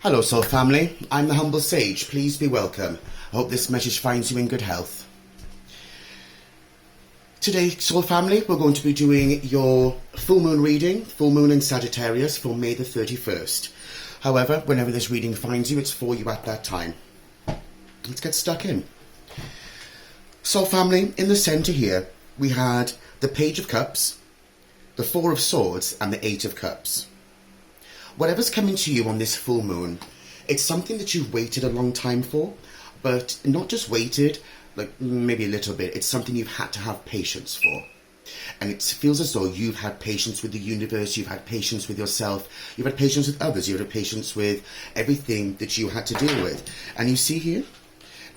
Hello Soul Family, I'm the Humble Sage, please be welcome. I hope this message finds you in good health. Today Soul Family, we're going to be doing your full moon reading, full moon in Sagittarius for May the 31st. However, whenever this reading finds you, it's for you at that time. Let's get stuck in. Soul Family, in the centre here, we had the Page of Cups, the Four of Swords and the Eight of Cups. Whatever's coming to you on this full moon, it's something that you've waited a long time for, but not just waited, like maybe a little bit, it's something you've had to have patience for. And it feels as though you've had patience with the universe, you've had patience with yourself, you've had patience with others, you've had patience with everything that you had to deal with. And you see here,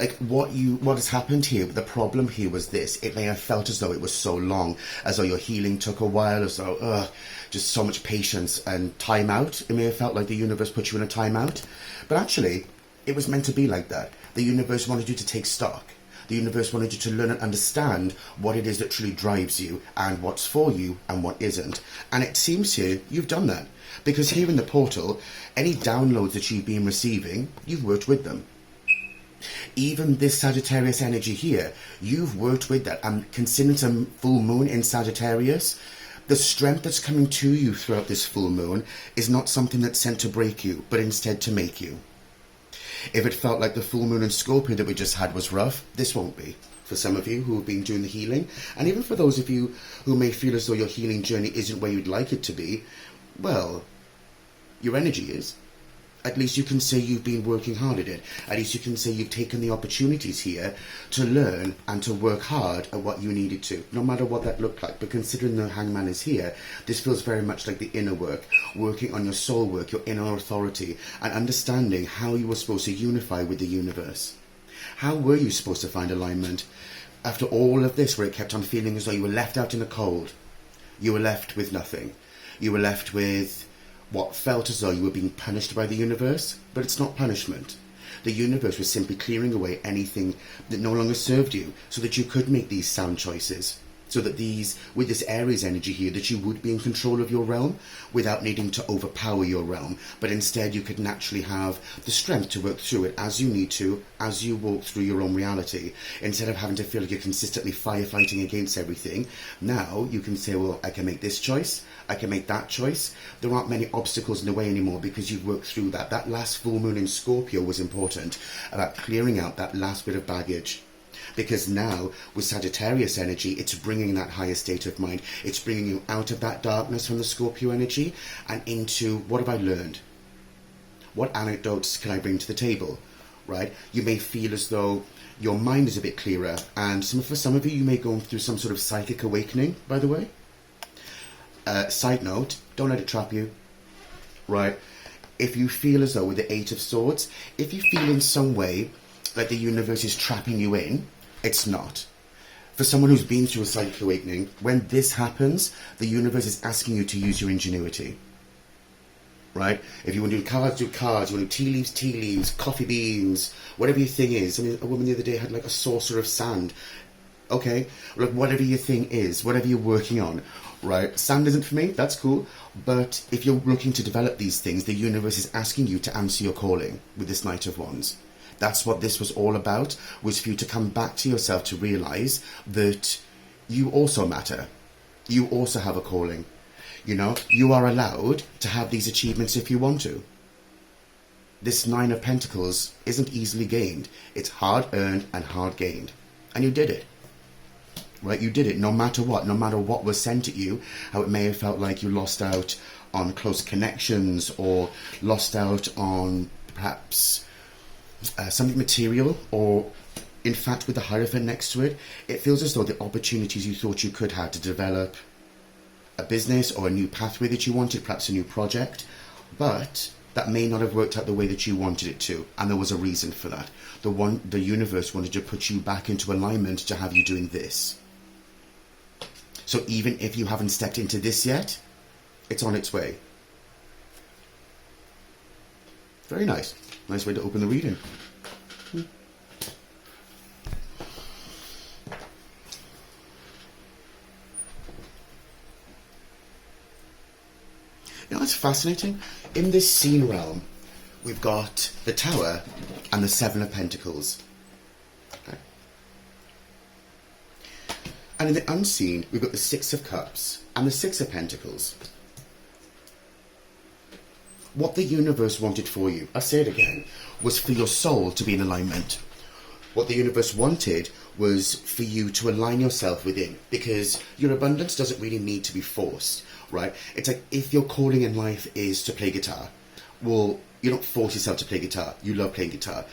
like what has happened here, the problem here was this: it may have felt as though it was so long, as though your healing took a while, as though just so much patience and time out. It may have felt like the universe put you in a timeout, but actually it was meant to be like that. The universe wanted you to take stock. The universe wanted you to learn and understand what it is that truly drives you and what's for you and what isn't. And it seems here you've done that, because here in the portal, any downloads that you've been receiving, you've worked with them. Even this Sagittarius energy here, you've worked with that. And considering some full moon in Sagittarius, the strength that's coming to you throughout this full moon is not something that's sent to break you, but instead to make you. If it felt like the full moon in Scorpio that we just had was rough, this won't be. For some of you who have been doing the healing, and even for those of you who may feel as though your healing journey isn't where you'd like it to be, well, your energy is. At least you can say you've been working hard at it. At least you can say you've taken the opportunities here to learn and to work hard at what you needed to, no matter what that looked like. But considering the Hangman is here, this feels very much like the inner work, working on your soul work, your inner authority, and understanding how you were supposed to unify with the universe. How were you supposed to find alignment? After all of this, where it kept on feeling as though you were left out in the cold, you were left with nothing. You were left with what felt as though you were being punished by the universe, but it's not punishment. The universe was simply clearing away anything that no longer served you, so that you could make these sound choices, so that with this Aries energy here, that you would be in control of your realm without needing to overpower your realm, but instead you could naturally have the strength to work through it as you need to, as you walk through your own reality. Instead of having to feel like you're consistently firefighting against everything, now you can say, well, I can make this choice, I can make that choice. There aren't many obstacles in the way anymore because you've worked through that. That last full moon in Scorpio was important, about clearing out that last bit of baggage. Because now, with Sagittarius energy, it's bringing that higher state of mind. It's bringing you out of that darkness from the Scorpio energy and into, what have I learned? What anecdotes can I bring to the table, right? You may feel as though your mind is a bit clearer. And for some of you, you may go through some sort of psychic awakening, by the way. Side note, don't let it trap you, right? If you feel as though with the Eight of Swords, if you feel in some way like the universe is trapping you in, it's not. For someone who's been through a psychic awakening, when this happens, the universe is asking you to use your ingenuity, right? If you want to do cards, do cards. You want to do tea leaves, coffee beans, whatever your thing is. I mean, a woman the other day had like a saucer of sand. Okay, like whatever your thing is, whatever you're working on, right? Sand isn't for me, that's cool. But if you're looking to develop these things, the universe is asking you to answer your calling with this Knight of Wands. That's what this was all about, was for you to come back to yourself to realise that you also matter. You also have a calling. You know, you are allowed to have these achievements if you want to. This Nine of Pentacles isn't easily gained. It's hard earned and hard gained. And you did it. Right, you did it no matter what was sent at you, how it may have felt like you lost out on close connections or lost out on perhaps something material, or in fact with the Hierophant next to it, it feels as though the opportunities you thought you could have to develop a business or a new pathway that you wanted, perhaps a new project, but that may not have worked out the way that you wanted it to, and there was a reason for that. The universe wanted to put you back into alignment to have you doing this. So even if you haven't stepped into this yet, it's on its way. Very nice. Nice way to open the reading. You know, it's fascinating. In this scene realm, we've got the Tower and the Seven of Pentacles. Okay. And in the unseen, we've got the Six of Cups and the Six of Pentacles. What the universe wanted for you, I'll say it again, was for your soul to be in alignment. What the universe wanted was for you to align yourself within, because your abundance doesn't really need to be forced, right? It's like if your calling in life is to play guitar, well, you don't force yourself to play guitar. You love playing guitar.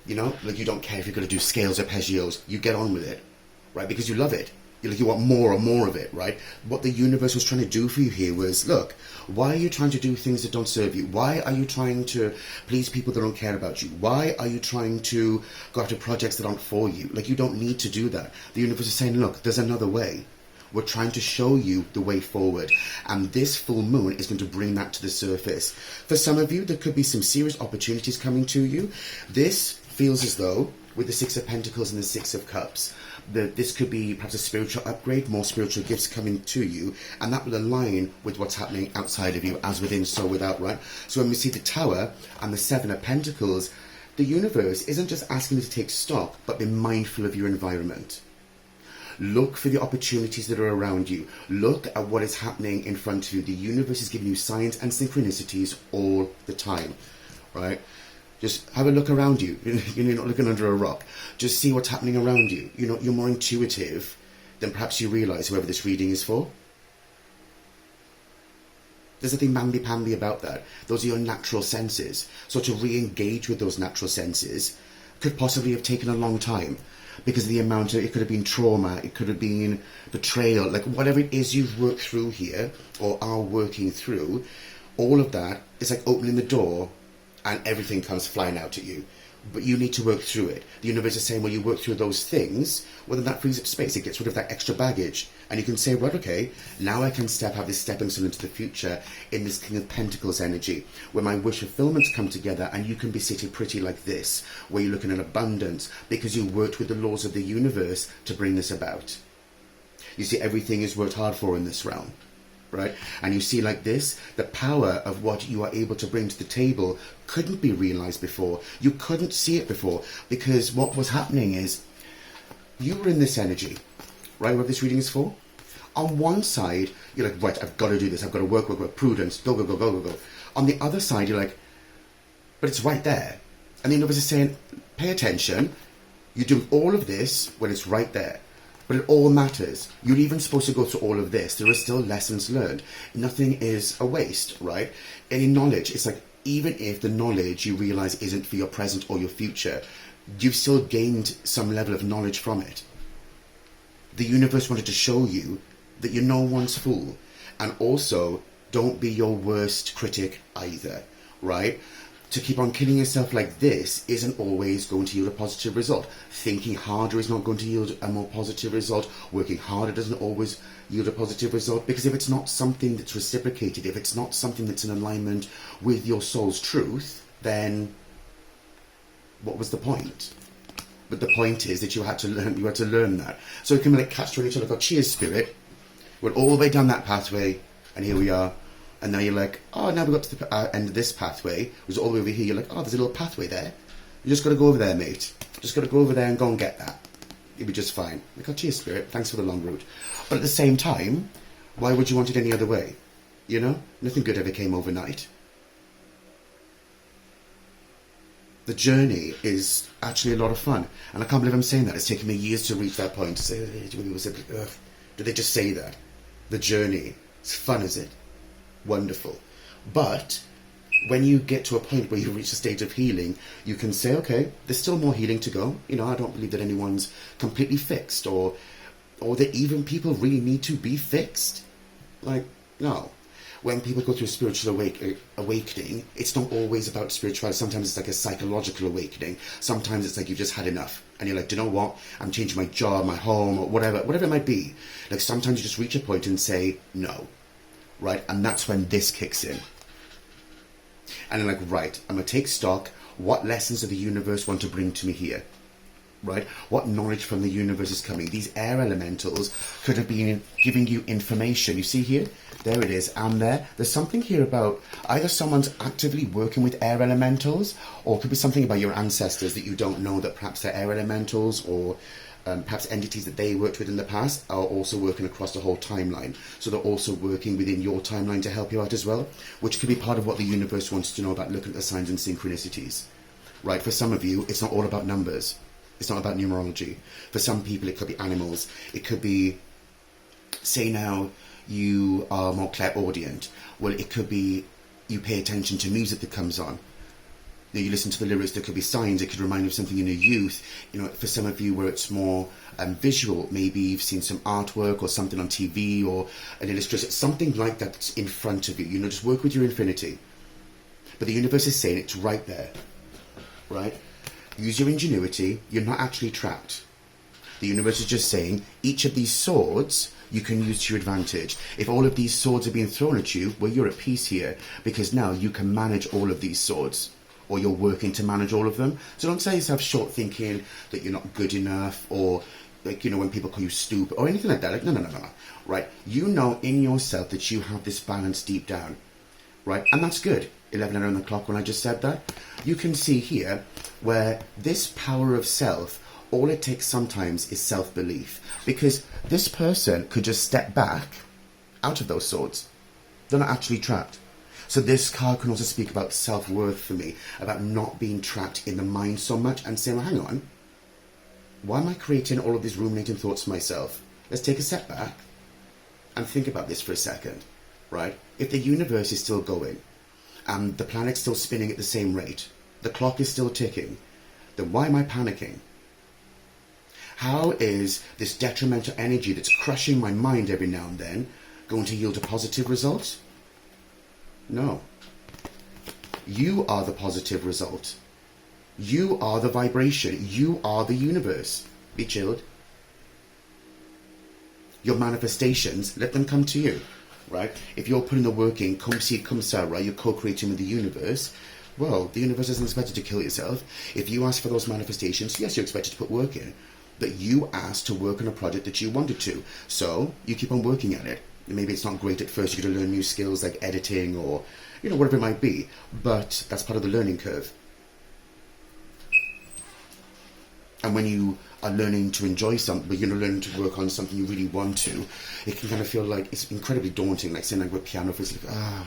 You know, like you don't care if you're going to do scales or arpeggios. You get on with it, right? Because you love it. You want more and more of it, right? What the universe was trying to do for you here was, look, why are you trying to do things that don't serve you? Why are you trying to please people that don't care about you? Why are you trying to go after projects that aren't for you? Like, you don't need to do that. The universe is saying, look, there's another way. We're trying to show you the way forward. And this full moon is going to bring that to the surface. For some of you, there could be some serious opportunities coming to you. This feels as though, with the Six of Pentacles and the Six of Cups, this could be perhaps a spiritual upgrade, more spiritual gifts coming to you, and that will align with what's happening outside of you, as within, so without, right? So when we see the Tower and the Seven of Pentacles, the universe isn't just asking you to take stock, but be mindful of your environment. Look for the opportunities that are around you. Look at what is happening in front of you. The universe is giving you signs and synchronicities all the time, right? Just have a look around you. You're not looking under a rock. Just see what's happening around you. You know, you're more intuitive than perhaps you realise, whoever this reading is for. There's nothing mamby-pamby about that. Those are your natural senses. So to re-engage with those natural senses could possibly have taken a long time, because of the amount of, it could have been trauma, it could have been betrayal, like whatever it is you've worked through here, or are working through, all of that is like opening the door and everything comes flying out at you. But you need to work through it. The universe is saying, well, you work through those things, well, then that frees up space. It gets rid of that extra baggage. And you can say, right, okay, now I can have this stepping stone into the future in this King of Pentacles energy, where my wish fulfillments come together, and you can be sitting pretty like this, where you're looking at abundance, because you worked with the laws of the universe to bring this about. You see, everything is worked hard for in this realm. Right? And you see, like this, the power of what you are able to bring to the table couldn't be realized before. You couldn't see it before, because what was happening is you were in this energy, right? What this reading is for. On one side, you're like, right, I've got to do this. I've got to work, prudence, go. On the other side, you're like, but it's right there. And the universe is saying, pay attention. You do all of this when it's right there. But it all matters. You're even supposed to go through all of this. There are still lessons learned. Nothing is a waste, right? Any knowledge, it's like, even if the knowledge you realize isn't for your present or your future, you've still gained some level of knowledge from it. The universe wanted to show you that you're no one's fool. And also, don't be your worst critic either, right? To keep on killing yourself like this isn't always going to yield a positive result. Thinking harder is not going to yield a more positive result. Working harder doesn't always yield a positive result, because if it's not something that's reciprocated, if it's not something that's in alignment with your soul's truth, then what was the point? But the point is that you had to learn that. So it can be like catch-22, like, oh, cheers, spirit. We're all the way down that pathway, and here we are. And now you're like, oh, now we got to the end of this pathway. It was all the way over here. You're like, oh, there's a little pathway there. You just got to go over there, mate. Just got to go over there and go and get that. You'll be just fine. Like, oh, cheers, spirit. Thanks for the long route. But at the same time, why would you want it any other way? You know? Nothing good ever came overnight. The journey is actually a lot of fun. And I can't believe I'm saying that. It's taken me years to reach that point. To say, did they just say that? The journey. It's fun, is it? Wonderful. But when you get to a point where you reach a stage of healing, you can say, okay, there's still more healing to go. You know, I don't believe that anyone's completely fixed, or that even people really need to be fixed. Like, no. When people go through a spiritual awakening, it's not always about spirituality. Sometimes it's like a psychological awakening. Sometimes it's like you've just had enough. And you're like, do you know what? I'm changing my job, my home, or whatever it might be. Like, sometimes you just reach a point and say, no. Right? And that's when this kicks in. And I'm like, right, I'm going to take stock. What lessons does the universe want to bring to me here? right? What knowledge from the universe is coming? These air elementals could have been giving you information. You see here? There it is. And there's something here about either someone's actively working with air elementals, or it could be something about your ancestors that you don't know, that perhaps they're air elementals, or perhaps entities that they worked with in the past are also working across the whole timeline. So they're also working within your timeline to help you out as well, which could be part of what the universe wants to know about looking at the signs and synchronicities. Right? For some of you, it's not all about numbers. It's not about numerology. For some people, it could be animals. It could be, say now, you are more clairaudient. Well, it could be you pay attention to music that comes on. You listen to the lyrics, there could be signs, it could remind you of something in your youth. You know, for some of you where it's more visual, maybe you've seen some artwork or something on TV or an illustration, something like that that's in front of you. You know, just work with your infinity. But the universe is saying it's right there, right? Use your ingenuity. You're not actually trapped. The universe is just saying each of these swords you can use to your advantage. If all of these swords are being thrown at you, well, you're at peace here, because now you can manage all of these swords, or you're working to manage all of them. So don't say yourself short thinking that you're not good enough, or like, you know, when people call you stupid or anything like that. Like, no. Right? You know in yourself that you have this balance deep down, right? And that's good. 11 around the clock when I just said that. You can see here where this power of self, all it takes sometimes is self-belief, because this person could just step back out of those swords. They're not actually trapped. So this card can also speak about self-worth for me, about not being trapped in the mind so much and saying, well, hang on, why am I creating all of these ruminating thoughts myself? Let's take a step back and think about this for a second, right? If the universe is still going and the planet's still spinning at the same rate, the clock is still ticking, then why am I panicking? How is this detrimental energy that's crushing my mind every now and then going to yield a positive result? No. You are the positive result. You are the vibration. You are the universe. Be chilled. Your manifestations, let them come to you, right? If you're putting the work in, come see, come sir, right? You're co-creating with the universe. Well, the universe isn't expected to kill yourself. If you ask for those manifestations, yes, you're expected to put work in. But you asked to work on a project that you wanted to. So you keep on working at it. Maybe it's not great at first. You're going to learn new skills like editing or, you know, whatever it might be. But that's part of the learning curve. And when you are learning to enjoy something, but you're learning to work on something you really want to, it can kind of feel like it's incredibly daunting. Like saying, like, with piano, it's like,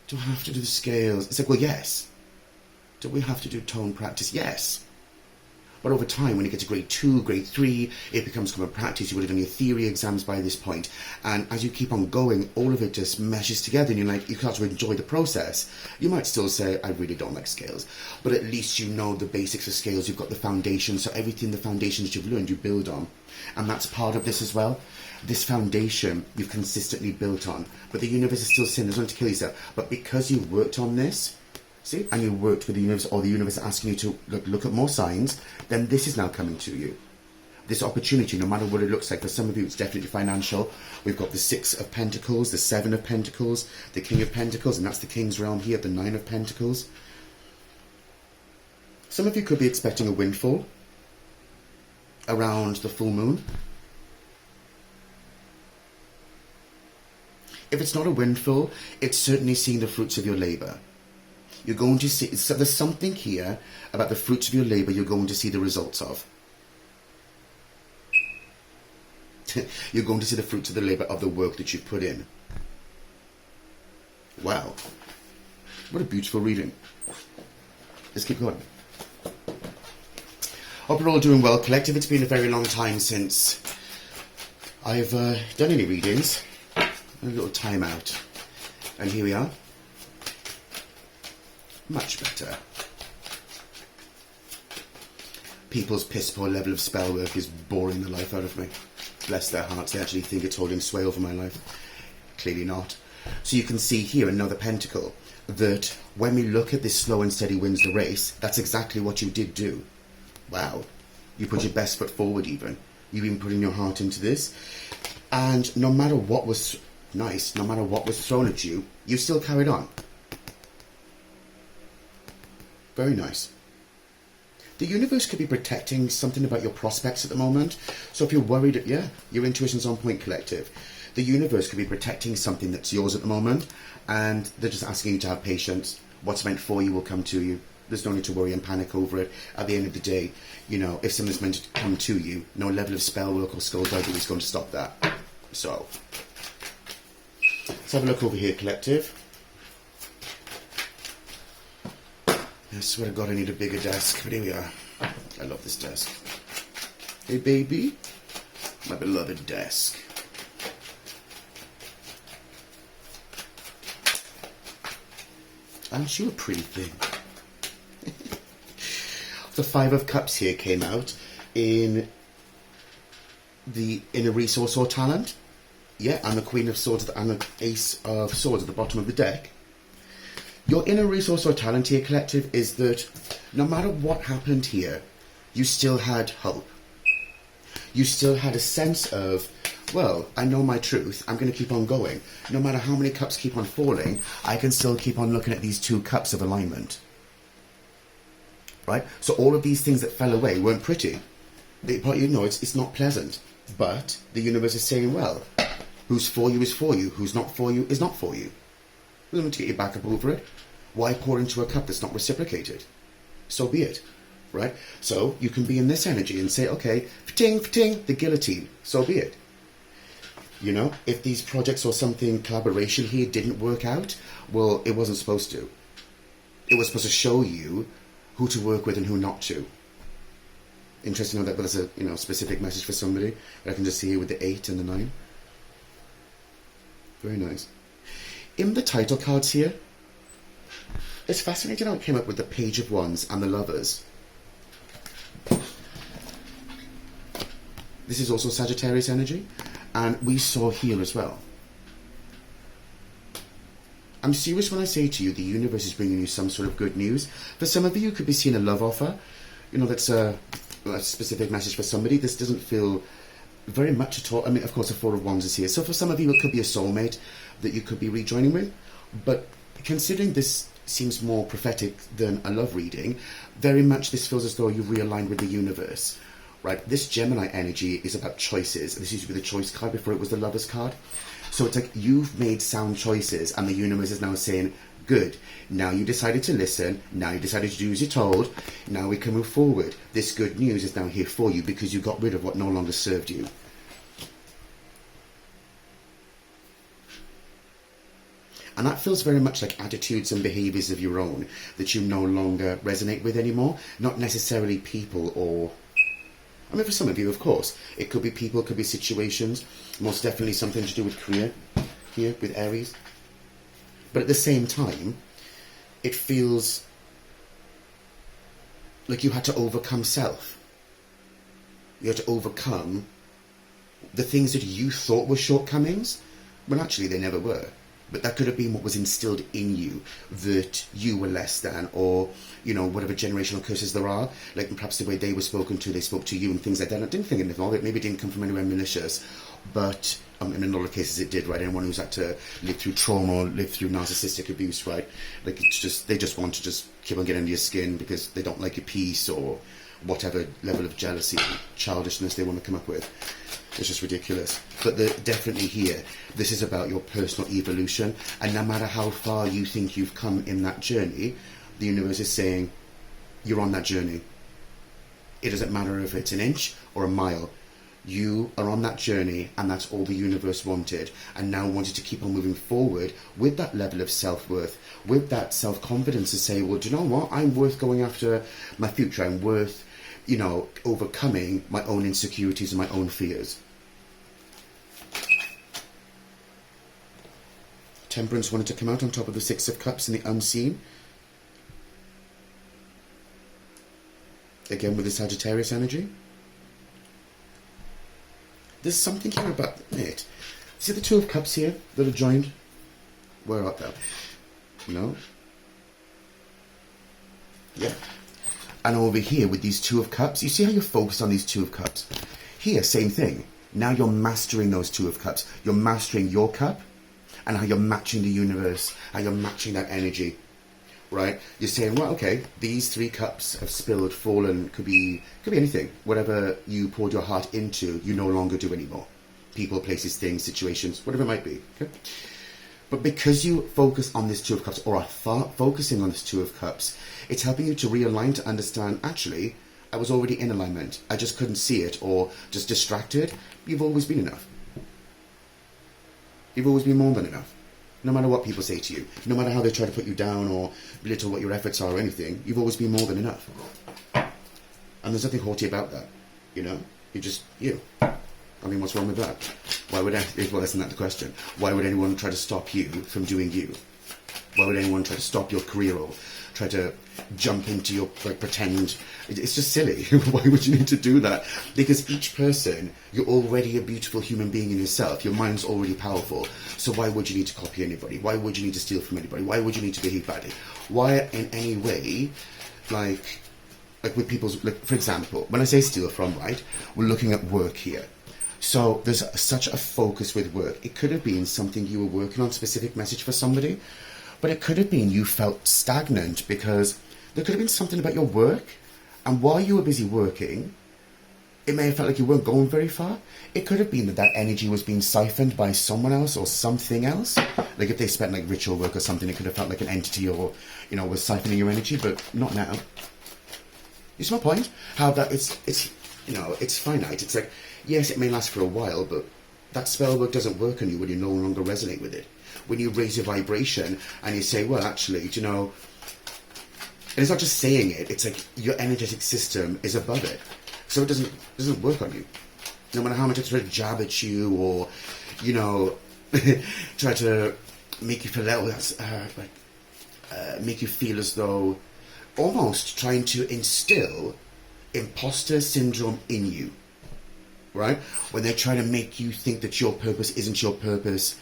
do I have to do the scales? It's like, well, yes. Do we have to do tone practice? Yes. But over time, when you get to grade 2, grade 3, it becomes common practice. You would have done your theory exams by this point. And as you keep on going, all of it just meshes together. And you're like, you start to enjoy the process. You might still say, I really don't like scales. But at least you know the basics of scales. You've got the foundation. So everything, the foundations you've learned, you build on. And that's part of this as well. This foundation you've consistently built on. But the universe is still saying, there's nothing to kill yourself. But because you worked on this, see, and you worked with the universe, or the universe asking you to look at more signs, then this is now coming to you. This opportunity, no matter what it looks like. For some of you, it's definitely financial. We've got the 6 of Pentacles, the 7 of Pentacles, the King of Pentacles, and that's the King's realm here, the 9 of Pentacles. Some of you could be expecting a windfall around the full moon. If it's not a windfall, it's certainly seeing the fruits of your labour. You're going to see, so there's something here about the fruits of your labour you're going to see the results of. You're going to see the fruits of the labour of the work that you've put in. Wow. What a beautiful reading. Let's keep going. Hope you're all doing well. Collective, it's been a very long time since I've done any readings. A little time out. And here we are. Much better. People's piss poor level of spell work is boring the life out of me. Bless their hearts, they actually think it's holding sway over my life. Clearly not. So you can see here another pentacle, that when we look at this slow and steady wins the race, that's exactly what you did do. Wow. You put your best foot forward even. You've been putting your heart into this. And no matter what was nice, no matter what was thrown at you, you still carried on. Very nice. The universe could be protecting something about your prospects at the moment. So if you're worried, yeah, your intuition's on point, collective. The universe could be protecting something that's yours at the moment, and they're just asking you to have patience. What's meant for you will come to you. There's no need to worry and panic over it. At the end of the day, you know, if something's meant to come to you, no level of spell work or skullduggery is going to stop that. So, let's have a look over here, collective. I swear to God I need a bigger desk, but here we are. I love this desk. Hey baby, my beloved desk. Aren't you a pretty thing? The Five of Cups here came out in the Inner Resource or Talent. Yeah, and the Queen of Swords and the Ace of Swords at the bottom of the deck. Your inner resource or talent here, collective, is that no matter what happened here, you still had hope. You still had a sense of, well, I know my truth, I'm going to keep on going. No matter how many cups keep on falling, I can still keep on looking at these two cups of alignment. Right? So all of these things that fell away weren't pretty. You know, it's not pleasant. But the universe is saying, well, who's for you is for you. Who's not for you is not for you. We don't need to get you back up over it. Why pour into a cup that's not reciprocated? So be it, right? So you can be in this energy and say, okay, fa-ting, the guillotine, so be it. You know, if these projects or something, collaboration here didn't work out, well, it wasn't supposed to. It was supposed to show you who to work with and who not to. Interesting that, but there's a, you know, specific message for somebody. I can just see here with the 8 and the 9. Very nice. In the title cards here, it's fascinating how it came up with the Page of Wands and the Lovers. This is also Sagittarius energy, and we saw here as well. I'm serious when I say to you the universe is bringing you some sort of good news. For some of you, you could be seeing a love offer. You know, that's a specific message for somebody. This doesn't feel very much at all. I mean, of course, the Four of Wands is here. So for some of you, it could be a soulmate that you could be rejoining with. But considering this seems more prophetic than a love reading, very much this feels as though you've realigned with the universe. Right? This Gemini energy is about choices. This used to be the choice card before it was the Lovers card. So it's like you've made sound choices and the universe is now saying, good, now you decided to listen, now you decided to do as you're told, now we can move forward. This good news is now here for you because you got rid of what no longer served you. And that feels very much like attitudes and behaviours of your own that you no longer resonate with anymore. Not necessarily people or... I mean, for some of you, of course. It could be people, it could be situations. Most definitely something to do with career here with Aries. But at the same time, it feels like you had to overcome self. You had to overcome the things that you thought were shortcomings. Well, actually, they never were. But that could have been what was instilled in you, that you were less than, or, you know, whatever generational curses there are. Like perhaps the way they were spoken to, they spoke to you and things like that. I didn't think anything of it. Maybe it didn't come from anywhere malicious. But in a lot of cases it did, right? Anyone who's had to live through trauma or live through narcissistic abuse, right? Like it's just, they just want to just keep on getting under your skin because they don't like your peace or whatever level of jealousy, childishness they want to come up with. It's just ridiculous. But definitely here, this is about your personal evolution. And no matter how far you think you've come in that journey, the universe is saying, you're on that journey. It doesn't matter if it's an inch or a mile. You are on that journey, and that's all the universe wanted. And now wanted to keep on moving forward with that level of self-worth, with that self-confidence to say, well, do you know what? I'm worth going after my future. I'm worth, you know, overcoming my own insecurities and my own fears. Temperance wanted to come out on top of the Six of Cups in the unseen. Again with the Sagittarius energy. There's something here about it. See the Two of Cups here that are joined? Where are they? No? Yeah. And over here with these Two of Cups, you see how you're focused on these Two of Cups? Here, same thing. Now you're mastering those Two of Cups. You're mastering your cup and how you're matching the universe, how you're matching that energy. right? You're saying, well, okay, these 3 cups have spilled, fallen, could be anything. Whatever you poured your heart into, you no longer do anymore. People, places, things, situations, whatever it might be. Okay? But because you focus on this 2 of cups, or are focusing on this 2 of cups, it's helping you to realign, to understand, actually, I was already in alignment. I just couldn't see it, or just distracted. You've always been enough. You've always been more than enough. No matter what people say to you, no matter how they try to put you down or belittle what your efforts are or anything, you've always been more than enough. And there's nothing haughty about that, you know? You're just you. I mean, what's wrong with that? Why would well, isn't that the question? Why would anyone try to stop you from doing you? Why would anyone try to stop your career or try to jump into your, like, pretend? It's just silly. Why would you need to do that? Because each person, you're already a beautiful human being in yourself. Your mind's already powerful. So why would you need to copy anybody? Why would you need to steal from anybody? Why would you need to behave badly? Why in any way, like with people's, like, for example, when I say steal from, right, we're looking at work here. So there's such a focus with work. It could have been something you were working on, specific message for somebody, but it could have been you felt stagnant because there could have been something about your work, and while you were busy working, it may have felt like you weren't going very far. It could have been that that energy was being siphoned by someone else or something else. Like if they spent like ritual work or something, it could have felt like an entity or, you know, was siphoning your energy, but not now. You see my point? How that it's you know, it's finite. It's like, yes, it may last for a while, but that spell work doesn't work on you when you no longer resonate with it. When you raise your vibration and you say, well, actually, you know, and it's not just saying it, it's like your energetic system is above it. So it doesn't work on you. No matter how much I try to jab at you or, you know, try to make you feel make you feel as though almost trying to instill imposter syndrome in you, right? When they're trying to make you think that your purpose isn't your purpose,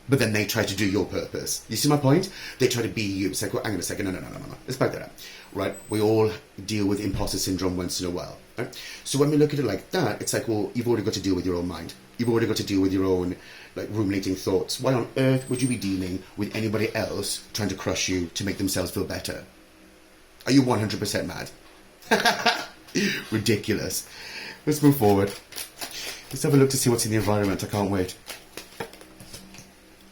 but then they try to do your purpose. You see my point? They try to be you. It's like, well, hang on a second, no. Let's back that up, right? We all deal with imposter syndrome once in a while, right? So when we look at it like that, it's like, well, you've already got to deal with your own mind. You've already got to deal with your own, like, ruminating thoughts. Why on earth would you be dealing with anybody else trying to crush you to make themselves feel better? Are you 100% mad? Ridiculous. Let's move forward. Let's have a look to see what's in the environment. I can't wait.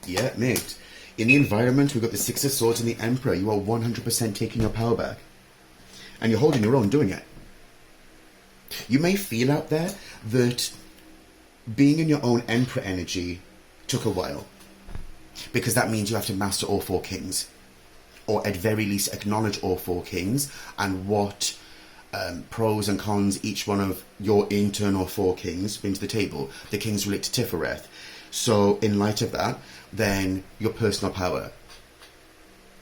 Yeah, mate. In the environment, we've got the Six of Swords and the Emperor. You are 100% taking your power back. And you're holding your own doing it. You may feel out there that being in your own Emperor energy took a while. Because that means you have to master all 4 kings. Or at very least acknowledge all 4 kings and what pros and cons each one of your internal 4 kings bring to the table. The kings relate to Tifereth. So in light of that, then your personal power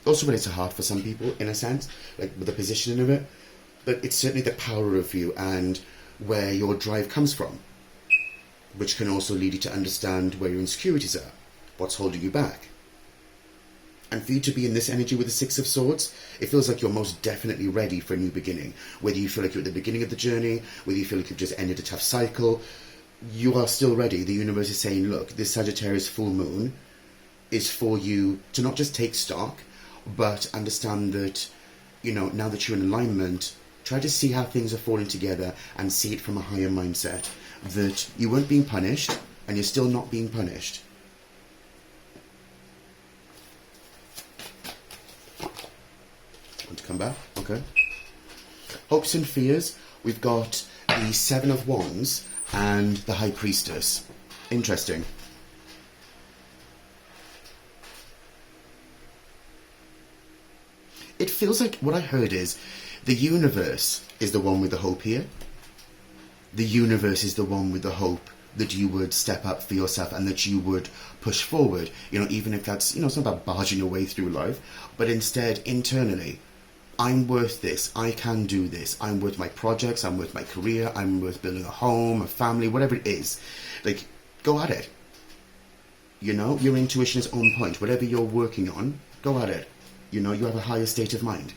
also relates to heart for some people, in a sense, like with the positioning of it. But it's certainly the power of you and where your drive comes from, which can also lead you to understand where your insecurities are, what's holding you back. And for you to be in this energy with the Six of Swords, it feels like you're most definitely ready for a new beginning. Whether you feel like you're at the beginning of the journey, whether you feel like you've just ended a tough cycle, you are still ready. The universe is saying, look, this Sagittarius full moon is for you to not just take stock, but understand that, you know, now that you're in alignment, try to see how things are falling together and see it from a higher mindset. That you weren't being punished, and you're still not being punished. Want to come back? Okay. Hopes and fears. We've got the Seven of Wands and the High Priestess. Interesting. It feels like what I heard is the universe is the one with the hope here. The universe is the one with the hope that you would step up for yourself and that you would push forward. You know, even if that's, you know, it's not about barging your way through life, but instead internally, I'm worth this, I can do this, I'm worth my projects, I'm worth my career, I'm worth building a home, a family, whatever it is. Like, go at it. You know, your intuition is on point. Whatever you're working on, go at it. You know, you have a higher state of mind.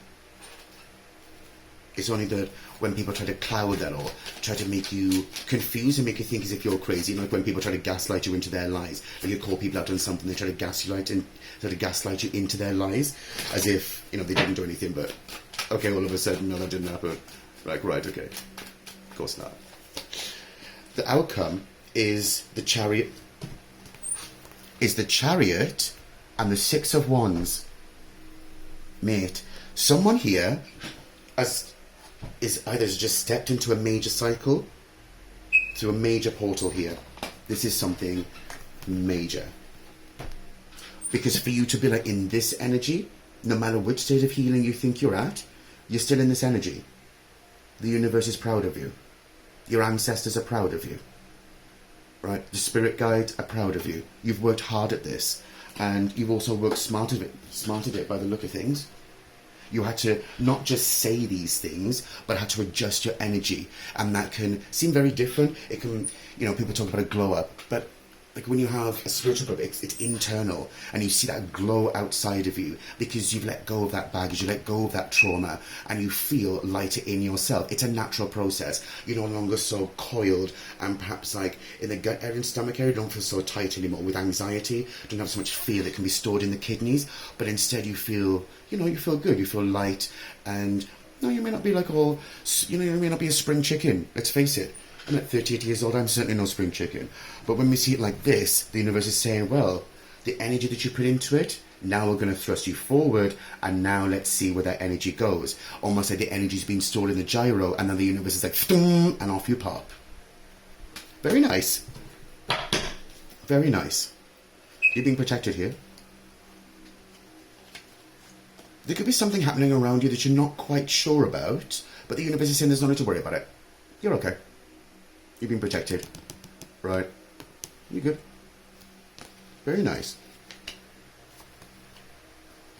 It's only that when people try to cloud that or try to make you confused and make you think as if you're crazy, like when people try to gaslight you into their lies, and you call people out on something, they try to gaslight you into their lies, as if, you know, they didn't do anything, but okay, all of a sudden, no, that didn't happen. Like, right, okay, of course not. The outcome is the Chariot, and the Six of Wands. Mate, someone here is either just stepped into a major cycle, to a major portal here. This is something major. Because for you to be like in this energy, no matter which state of healing you think you're at, you're still in this energy. The universe is proud of you. Your ancestors are proud of you. Right? The spirit guides are proud of you. You've worked hard at this. And you've also worked smart at it by the look of things. You had to not just say these things, but had to adjust your energy. And that can seem very different. It can, you know, people talk about a glow up, but like when you have a spiritual growth, it's internal, and you see that glow outside of you because you've let go of that baggage, you let go of that trauma, and you feel lighter in yourself. It's a natural process. You're no longer so coiled and perhaps like in the gut area and stomach area, don't feel so tight anymore with anxiety, don't have so much fear that can be stored in the kidneys, but instead you feel, you know, you feel good, you feel light, and no, you may not be like all, you know, you may not be a spring chicken, let's face it. I'm at 38 years old, I'm certainly no spring chicken. But when we see it like this, the universe is saying, well, the energy that you put into it, now we're going to thrust you forward, and now let's see where that energy goes. Almost like the energy's been stored in the gyro, and then the universe is like, and off you pop. Very nice. Very nice. You're being protected here. There could be something happening around you that you're not quite sure about, but the universe is saying there's no need to worry about it. You're okay. You've been protected. Right. You're good. Very nice.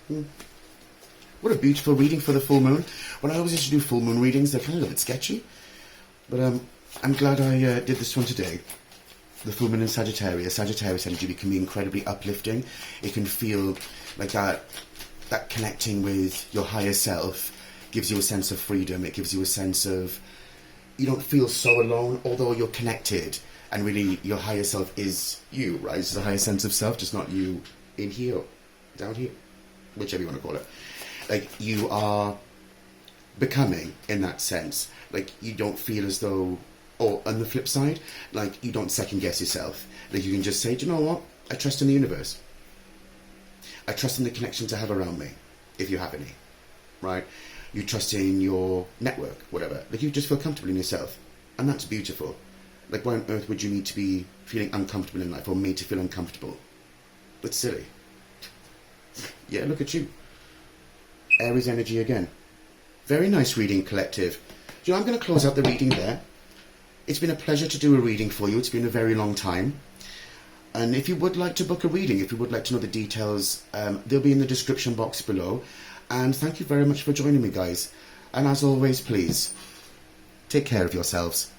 What a beautiful reading for the full moon. When I always used to do full moon readings, they're kind of a bit sketchy. But I'm glad I did this one today. The full moon in Sagittarius. Sagittarius energy can be incredibly uplifting. It can feel like that connecting with your higher self gives you a sense of freedom. It gives you a sense of, you don't feel so alone, although you're connected, and really your higher self is you, right? It's a higher sense of self, just not you in here, down here, whichever you want to call it. Like, you are becoming in that sense. Like, you don't feel as though, or on the flip side, like, you don't second guess yourself. Like, you can just say, do you know what? I trust in the universe. I trust in the connections I have around me, if you have any, right? You trust in your network, whatever. Like, you just feel comfortable in yourself. And that's beautiful. Like, why on earth would you need to be feeling uncomfortable in life or made to feel uncomfortable? That's silly. Yeah, look at you. Aries energy again. Very nice reading, collective. You know, I'm going to close out the reading there. It's been a pleasure to do a reading for you. It's been a very long time. And if you would like to book a reading, if you would like to know the details, they'll be in the description box below. And thank you very much for joining me, guys. And as always, please, take care of yourselves.